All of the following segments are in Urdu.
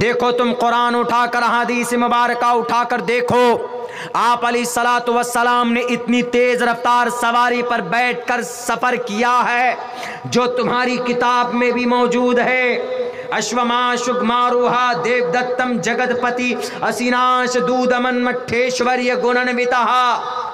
دیکھو تم قرآن اٹھا کر احادیث مبارکہ اٹھا کر دیکھو، آپ علیہ الصلوۃ والسلام نے اتنی تیز رفتار سواری پر بیٹھ کر سفر کیا ہے جو تمہاری کتاب میں بھی موجود ہے۔ اشوماشگماروہا دیو دتم جگت پتی اسیناش دودمن مٹھیشوریہ گننوتہ۔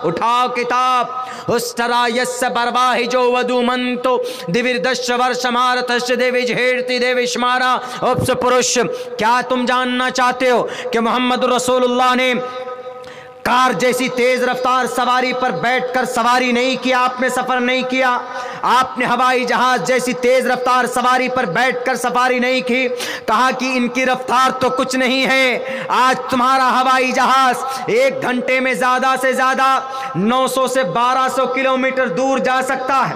اٹھاؤ کتاب۔ استرا یس برواہی جو ودو منتو دیوردش ورشمارتش دیوجھیرتی دیوشمارا اپس پرش۔ کیا تم جاننا چاہتے ہو کہ محمد رسول اللہ نے کار جیسی تیز رفتار سواری پر بیٹھ کر سواری نہیں کیا؟ آپ نے سفر نہیں کیا؟ آپ نے ہوائی جہاز جیسی تیز رفتار سواری پر بیٹھ کر سفاری نہیں کی؟ کہا کہ ان کی رفتار تو کچھ نہیں ہے۔ آج تمہارا ہوائی جہاز 1 گھنٹے میں زیادہ سے زیادہ 900 سے 1200 کلومیٹر دور جا سکتا ہے۔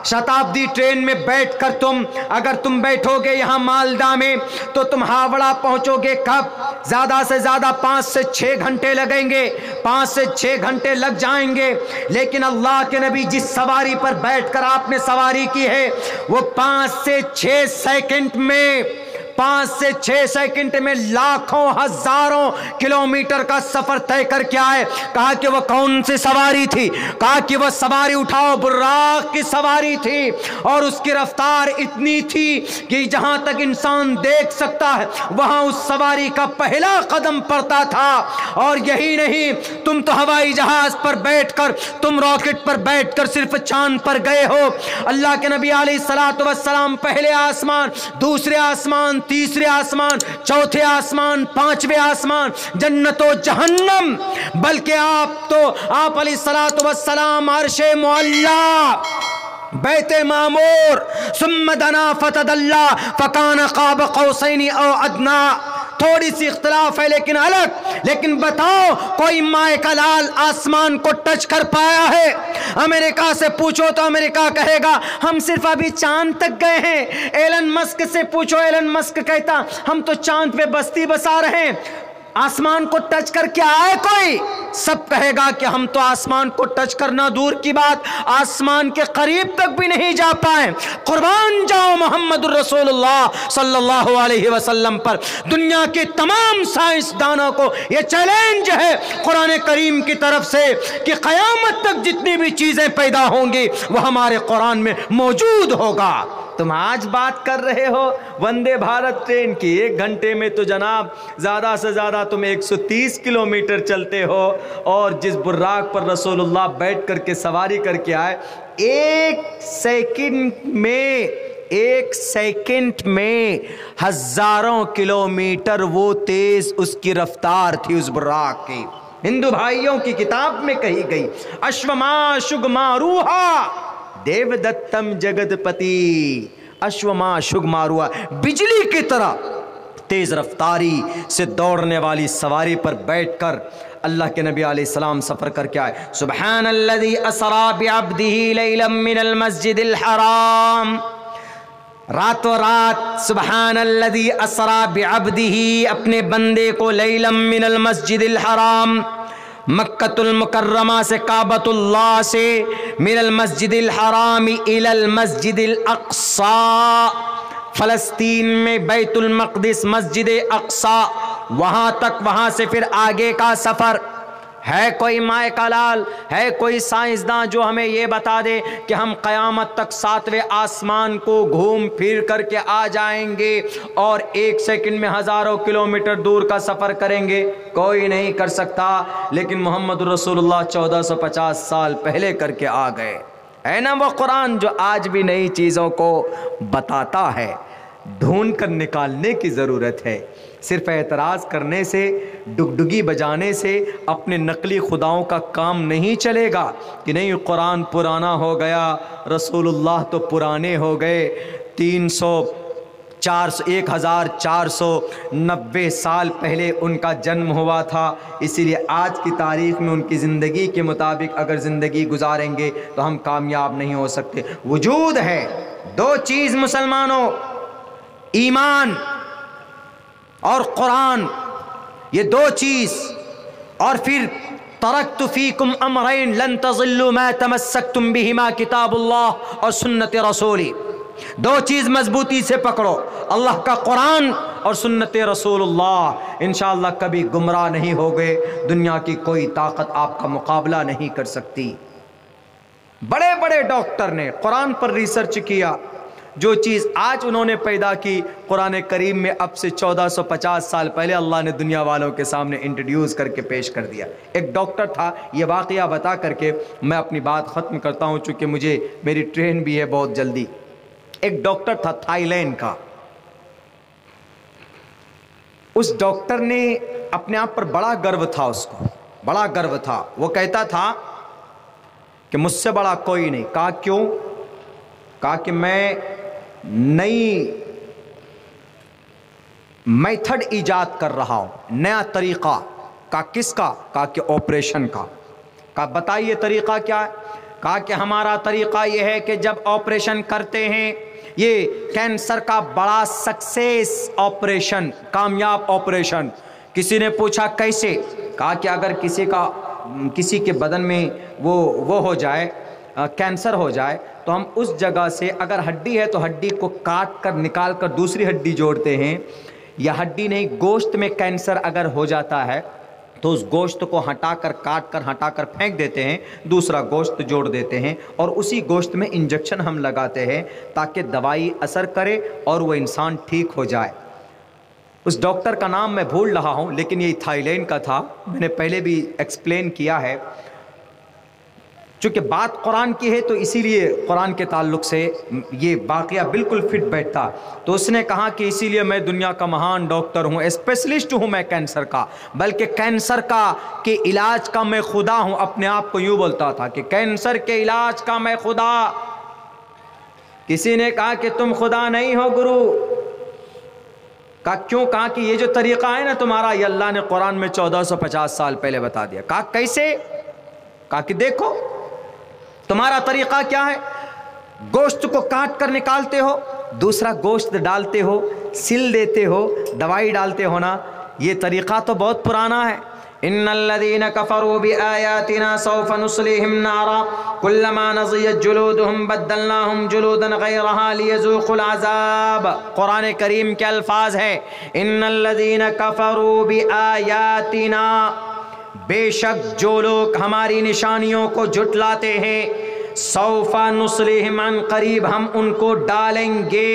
شتابدی ٹرین میں بیٹھ کر اگر تم بیٹھو گے یہاں مالدہ میں تو تم ہاوڑہ پہنچو گے کب؟ زیادہ سے زیادہ 5 سے 6 گھنٹے لگیں گے، 5 سے 6 گھنٹے لگ جائیں گے۔ لیکن اللہ کے نبی جس سواری پر بیٹھ کر آپ نے سواری کی ہے وہ 5 سے 6 سیکنڈ میں 5 سے 6 سیکنڈ میں لاکھوں ہزاروں کلومیٹر کا سفر طے کر کے آئے۔ کہا کہ وہ کون سی سواری تھی؟ کہا کہ وہ سواری اٹھاؤ براق کی سواری تھی، اور اس کی رفتار اتنی تھی کہ جہاں تک انسان دیکھ سکتا ہے وہاں اس سواری کا پہلا قدم پڑتا تھا۔ اور یہی نہیں، تم تو ہوائی جہاز پر بیٹھ کر، تم راکٹ پر بیٹھ کر صرف چاند پر گئے ہو۔ اللہ کے نبی علیہ الصلوۃ والسلام پہلے آسمان، دوسرے آسمان، تیسرے آسمان، چوتھے آسمان، 5ویں آسمان، جنت و جہنم، بلکہ آپ علیہ الصلوۃ والسلام عرش معلیٰ، بیت معمور، ثم دنا فتدلی فکان قاب قوسین او ادنی۔ تھوڑی سی اختلاف ہے لیکن الگ۔ لیکن بتاؤ کوئی مائع کا لال آسمان کو ٹچ کر پایا ہے؟ امریکہ سے پوچھو تو امریکہ کہے گا ہم صرف ابھی چاند تک گئے ہیں۔ ایلن مسک سے پوچھو، ایلن مسک کہتا ہم تو چاند پہ بستی بسا رہے ہیں۔ آسمان کو ٹچ کر کے آئے کوئی؟ سب کہے گا کہ ہم تو آسمان کو ٹچ کرنا دور کی بات، آسمان کے قریب تک بھی نہیں جا پائے۔ قربان جاؤ محمد الرسول اللہ صلی اللہ علیہ وسلم پر۔ دنیا کے تمام سائنسدانوں کو یہ چیلنج ہے قرآن کریم کی طرف سے کہ قیامت تک جتنی بھی چیزیں پیدا ہوں گی وہ ہمارے قرآن میں موجود ہوگا۔ تم آج بات کر رہے ہو وندے بھارت ٹرین کی، 1 گھنٹے میں تو جناب زیادہ سے زیادہ تم 130 کلومیٹر چلتے ہو، اور جس براق پر رسول اللہ بیٹھ کر کے سواری کر کے آئے 1 سیکنڈ میں ہزاروں کلومیٹر وہ تیز اس کی رفتار تھی اس براق کی۔ ہندو بھائیوں کی کتاب میں کہی گئی اشوماشگماروہا دیو دتم جگت پتی۔ اشوماشگماروہا بجلی کی طرح تیز رفتاری سے دوڑنے والی سواری پر بیٹھ کر اللہ کے نبی علیہ السلام سفر کر کے آئے۔ سبحان الذی اسری بعبدہ لیلا من المسجد الحرام، راتوں رات سبحان الذی اسری بعبدہ، اپنے بندے کو لیلا من المسجد الحرام، مکۃ المکرمہ سے کعبۃ اللہ سے، من المسجد الحرام الی المسجد الاقصی، فلسطین میں بیت المقدس مسجد اقصی، وہاں تک، وہاں سے پھر آگے کا سفر۔ ہے کوئی مائع کا لال، ہے کوئی سائنسداں جو ہمیں یہ بتا دے کہ ہم قیامت تک 7ویں آسمان کو گھوم پھر کر کے آ جائیں گے اور 1 سیکنڈ میں ہزاروں کلومیٹر دور کا سفر کریں گے؟ کوئی نہیں کر سکتا، لیکن محمد رسول اللہ 1450 سال پہلے کر کے آ گئے۔ ہے نا وہ قرآن جو آج بھی نئی چیزوں کو بتاتا ہے۔ ڈھونڈ کر نکالنے کی ضرورت ہے۔ صرف اعتراض کرنے سے، ڈگڈگی بجانے سے اپنے نقلی خداؤں کا کام نہیں چلے گا کہ نہیں قرآن پرانا ہو گیا، رسول اللہ تو پرانے ہو گئے، 1490 سال پہلے ان کا جنم ہوا تھا، اسی لیے آج کی تاریخ میں ان کی زندگی کے مطابق اگر زندگی گزاریں گے تو ہم کامیاب نہیں ہو سکتے۔ وجود ہے 2 چیز مسلمانوں، ایمان اور قرآن، یہ 2 چیز، اور پھر ترکت فیکم امرین لن تضلوا ما تمسکتم بہما کتاب اللہ اور سنت رسولی۔ 2 چیز مضبوطی سے پکڑو، اللہ کا قرآن اور سنت رسولullah، انشاءاللہ کبھی گمراہ نہیں ہوگے، دنیا کی کوئی طاقت آپ کا مقابلہ نہیں کر سکتی۔ بڑے بڑے ڈاکٹر نے قرآن پر ریسرچ کیا، جو چیز آج انہوں نے پیدا کی قرآن کریم میں اب سے 1450 سال پہلے اللہ نے دنیا والوں کے سامنے انٹروڈیوس کر کے پیش کر دیا۔ ایک ڈاکٹر تھا، یہ واقعہ بتا کر کے میں اپنی بات ختم کرتا ہوں چونکہ مجھے میری ٹرین بھی ہے بہت جلدی۔ ایک ڈاکٹر تھا تھائی لینڈ کا، اس ڈاکٹر نے اپنے آپ پر بڑا گرو تھا، اس کو بڑا گرو تھا۔ وہ کہتا تھا کہ مجھ سے بڑا کوئی نہیں۔ کہا کیوں؟ کہا کہ میں نئی میتھڈ ایجاد کر رہا ہوں، نیا طریقہ۔ کہا کس کا؟ کہا کہ آپریشن کا۔ کہا بتائیے طریقہ کیا ہے؟ کہا کہ ہمارا طریقہ یہ ہے کہ جب آپریشن کرتے ہیں، یہ کینسر کا بڑا سکسیس آپریشن، کامیاب آپریشن۔ کسی نے پوچھا کیسے؟ کہا کہ اگر کسی کے بدن میں وہ ہو جائے، کینسر ہو جائے، تو ہم اس جگہ سے اگر ہڈی ہے تو ہڈی کو کاٹ کر نکال کر دوسری ہڈی جوڑتے ہیں، یا ہڈی نہیں گوشت میں کینسر اگر ہو جاتا ہے تو اس گوشت کو ہٹا کر کاٹ کر ہٹا کر پھینک دیتے ہیں، دوسرا گوشت جوڑ دیتے ہیں، اور اسی گوشت میں انجیکشن ہم لگاتے ہیں تاکہ دوائی اثر کرے اور وہ انسان ٹھیک ہو جائے۔ اس ڈاکٹر کا نام میں بھول رہا ہوں، لیکن یہ تھائی لینڈ کا تھا، میں نے پہلے بھی ایکسپلین کیا ہے۔ چونکہ بات قرآن کی ہے تو اسی لیے قرآن کے تعلق سے یہ واقعہ بالکل فٹ بیٹھتا۔ تو اس نے کہا کہ اسی لیے میں دنیا کا مہان ڈاکٹر ہوں، اسپیشلسٹ ہوں میں کینسر کا، بلکہ کینسر کے علاج کا میں خدا ہوں۔ اپنے آپ کو یوں بولتا تھا کہ کینسر کے علاج کا میں خدا۔ کسی نے کہا کہ تم خدا نہیں ہو گرو۔ کہا کیوں؟ کہا کہ یہ جو طریقہ ہے نا تمہارا، یہ اللہ نے قرآن میں 1450 سال پہلے بتا دیا۔ کہا کیسے؟ کہا کہ دیکھو تمہارا طریقہ کیا ہے، گوشت کو کاٹ کر نکالتے ہو، دوسرا گوشت ڈالتے ہو، سل دیتے ہو، دوائی ڈالتے ہو نا، یہ طریقہ تو بہت پرانا ہے۔ ان الذين كفروا بآياتنا سوف نصليهم نارا كلما نضجت جلودهم بدلناهم جلودا غيرها ليذوقوا العذاب۔ قرآن کریم کے الفاظ ہیں ان الذين كفروا بآياتنا، بے شک جو لوگ ہماری نشانیوں کو جھٹلاتے ہیں، سوف نصلیہم، عن قریب ہم ان کو ڈالیں گے،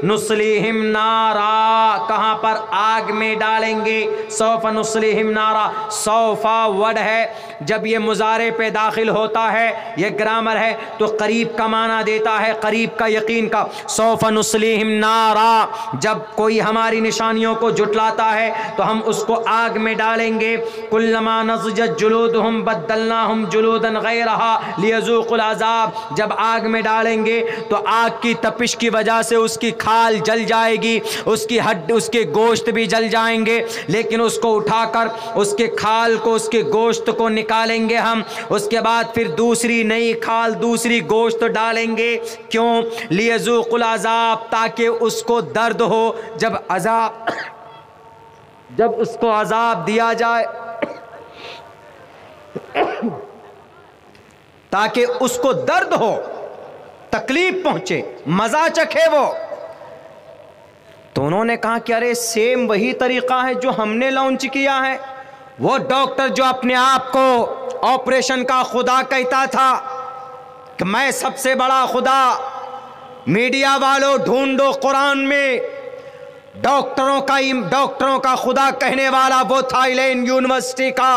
نصلیہم نارا، کہاں پر؟ آگ میں ڈالیں گے۔ سوف نصلیہم نارا، سوفا ورڈ ہے، جب یہ مضارع پہ داخل ہوتا ہے، یہ گرامر ہے، تو قریب کا معنی دیتا ہے، قریب کا، یقین کا۔ سوف نصلیہم نارا، جب کوئی ہماری نشانیوں کو جھٹلاتا ہے تو ہم اس کو آگ میں ڈالیں گے۔ کلما نضجت جلودہم بدلناہم جلودا غیرہا لیذوقوا العذاب، جب آگ میں ڈالیں گے تو آگ کی تپش کی وجہ سے اس کی کھال جل جائے گی، اس کی ہڈ، اس کے گوشت بھی جل جائیں گے، لیکن اس کو اٹھا کر اس کے کھال کو، اس کے گوشت کو نکالیں گے ہم، اس کے بعد پھر دوسری نئی کھال، دوسری گوشت ڈالیں گے۔ کیوں؟ لیذوقوا العذاب، تاکہ اس کو درد ہو، جب اس کو عذاب دیا جائے، تاکہ اس کو درد ہو، تکلیف پہنچے، مزہ چکھے وہ۔ تو انہوں نے کہا کہ ارے سیم وہی طریقہ ہے جو ہم نے لانچ کیا ہے۔ وہ ڈاکٹر جو اپنے آپ کو آپریشن کا خدا کہتا تھا کہ میں سب سے بڑا خدا، میڈیا والوں ڈھونڈو قرآن میں ڈاکٹروں کا خدا کہنے والا، وہ تھائی لینڈ یونیورسٹی کا،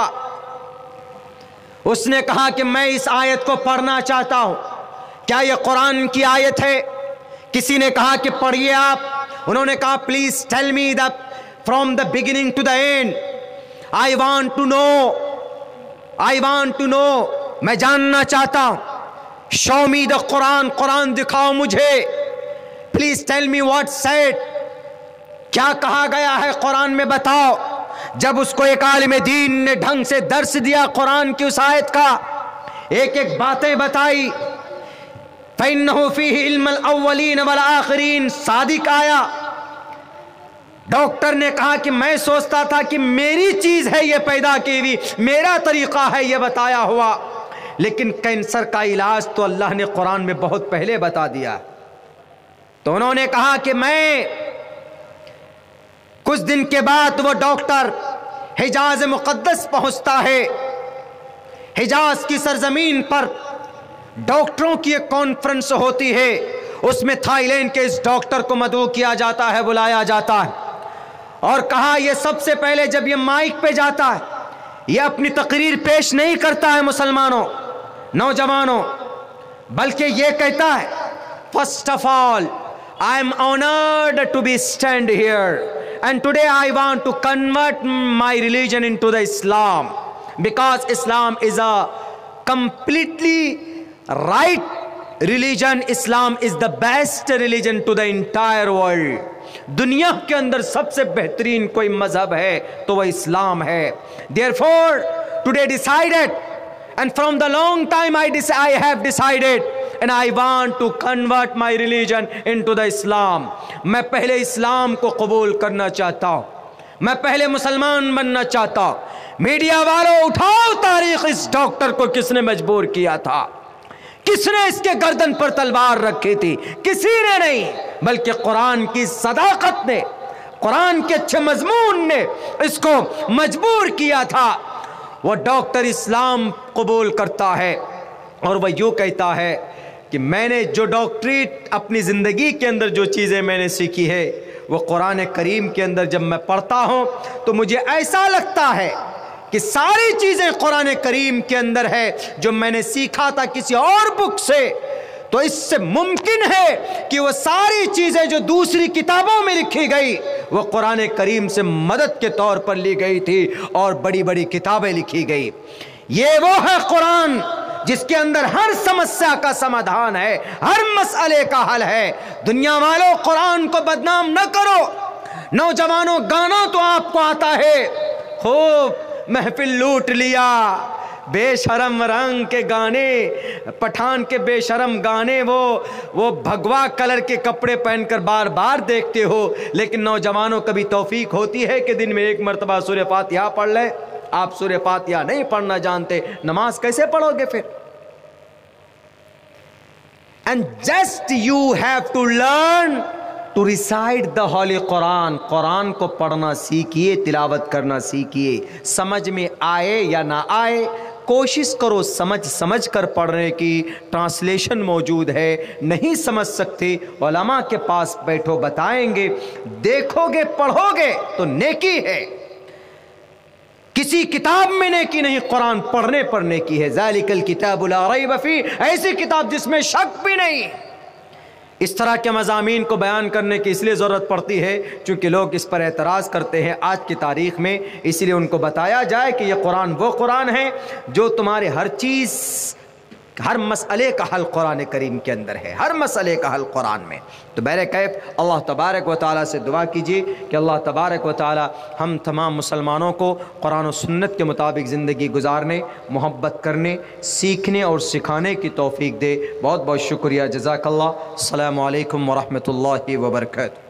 اس نے کہا کہ میں اس آیت کو پڑھنا چاہتا ہوں، کیا یہ قرآن کی آیت ہے؟ کسی نے کہا کہ پڑھیے آپ۔ انہوں نے کہا please tell me from the beginning to the end, I want to know, میں جاننا چاہتا ہوں۔ شو می دا قرآن دکھاؤ مجھے، please tell me what said, کیا کہا گیا ہے قرآن میں بتاؤ۔ جب اس کو ایک عالم دین نے ڈھنگ سے درس دیا قرآن کی اس آیت کا، ایک ایک باتیں بتائی، فَإِنَّهُ فِيهِ عِلْمَ الْأَوَّلِينَ وَالْآخِرِينَ، صادق آیا۔ ڈاکٹر نے کہا کہ میں سوچتا تھا کہ میری چیز ہے یہ پیدا کی ہوئی، میرا طریقہ ہے یہ بتایا ہوا، لیکن کینسر کا علاج تو اللہ نے قرآن میں بہت پہلے بتا دیا۔ تو انہوں نے کہا کہ میں کچھ دن کے بعد وہ ڈاکٹر حجاز مقدس پہنچتا ہے. حجاز کی سرزمین پر ڈاکٹروں کی ایک کانفرنس ہوتی ہے. اس میں تھائی لینڈ کے اس ڈاکٹر کو مدعو کیا جاتا ہے, بلایا جاتا ہے, اور کہا یہ سب سے پہلے جب یہ مائک پہ جاتا ہے یہ اپنی تقریر پیش نہیں کرتا ہے مسلمانوں, نوجوانوں, بلکہ یہ کہتا ہے first of all I am honored to be stand here and today I want to convert my religion into the Islam because Islam is a completely right religion. Islam is the best religion to the entire world. دنیا کے اندر سب سے بہترین کوئی مذہب ہے تو وہ اسلام ہے. Therefore today decided and from the long time I have decided and I want to convert my religion into the Islam. میں پہلے اسلام کو قبول کرنا چاہتا ہوں, میں پہلے مسلمان بننا چاہتا ہوں. میڈیا والوں اٹھاؤ تاریخ, اس ڈاکٹر کو کس نے مجبور کیا تھا, کس نے اس کے گردن پر تلوار رکھی تھی؟ کسی نے نہیں, بلکہ قرآن کی صداقت نے, قرآن کے اچھے مضمون نے اس کو مجبور کیا تھا. وہ ڈاکٹر اسلام قبول کرتا ہے اور وہ یوں کہتا ہے کہ میں نے جو ڈاکٹریٹ اپنی زندگی کے اندر جو چیزیں میں نے سیکھی ہے وہ قرآن کریم کے اندر جب میں پڑھتا ہوں تو مجھے ایسا لگتا ہے کہ ساری چیزیں قرآن کریم کے اندر ہے. جو میں نے سیکھا تھا کسی اور بک سے تو اس سے ممکن ہے کہ وہ ساری چیزیں جو دوسری کتابوں میں لکھی گئی وہ قرآن کریم سے مدد کے طور پر لی گئی تھی اور بڑی بڑی کتابیں لکھی گئی. یہ وہ ہے قرآن جس کے اندر ہر سمسیا کا سمادھان ہے, ہر مسئلے کا حل ہے. دنیا والوں قرآن کو بدنام نہ کرو. نوجوانوں گانا تو آپ کو آتا ہے, خوب محفل لوٹ لیا, بے شرم رنگ کے گانے, پٹھان کے بے شرم گانے, وہ بھگوا کلر کے کپڑے پہن کر بار بار دیکھتے ہو. لیکن نوجوانوں کبھی توفیق ہوتی ہے کہ دن میں ایک مرتبہ سورہ فاتحہ پڑھ لیں. آپ سورہ فاتحہ نہیں پڑھنا جانتے, نماز کیسے پڑھو گے پھر؟ And just you have to learn to recite the holy Quran. قرآن کو پڑھنا سیکھیے, تلاوت کرنا سیکھیے. سمجھ میں آئے یا نہ آئے کوشش کرو سمجھ کر پڑھنے کی. ٹرانسلیشن موجود ہے, نہیں سمجھ سکتے علماء کے پاس بیٹھو, بتائیں گے. دیکھو گے پڑھو گے تو نیکی ہے. کسی کتاب میں نیکی نہیں, قرآن پڑھنے پر نیکی ہے. ذالک الکتاب لا ریب فیہ, ایسی کتاب جس میں شک بھی نہیں. اس طرح کے مضامین کو بیان کرنے کی اس لیے ضرورت پڑتی ہے چونکہ لوگ اس پر اعتراض کرتے ہیں آج کی تاریخ میں. اس لیے ان کو بتایا جائے کہ یہ قرآن وہ قرآن ہے جو تمہارے ہر چیز, ہر مسئلے کا حل قرآن کریم کے اندر ہے, ہر مسئلے کا حل قرآن میں. تو بہرکیف اللہ تبارک و تعالیٰ سے دعا کیجیے کہ اللہ تبارک و تعالیٰ ہم تمام مسلمانوں کو قرآن و سنت کے مطابق زندگی گزارنے, محبت کرنے, سیکھنے اور سکھانے کی توفیق دے. بہت بہت شکریہ, جزاک اللہ. السلام علیکم ورحمۃ اللہ وبرکاتہ.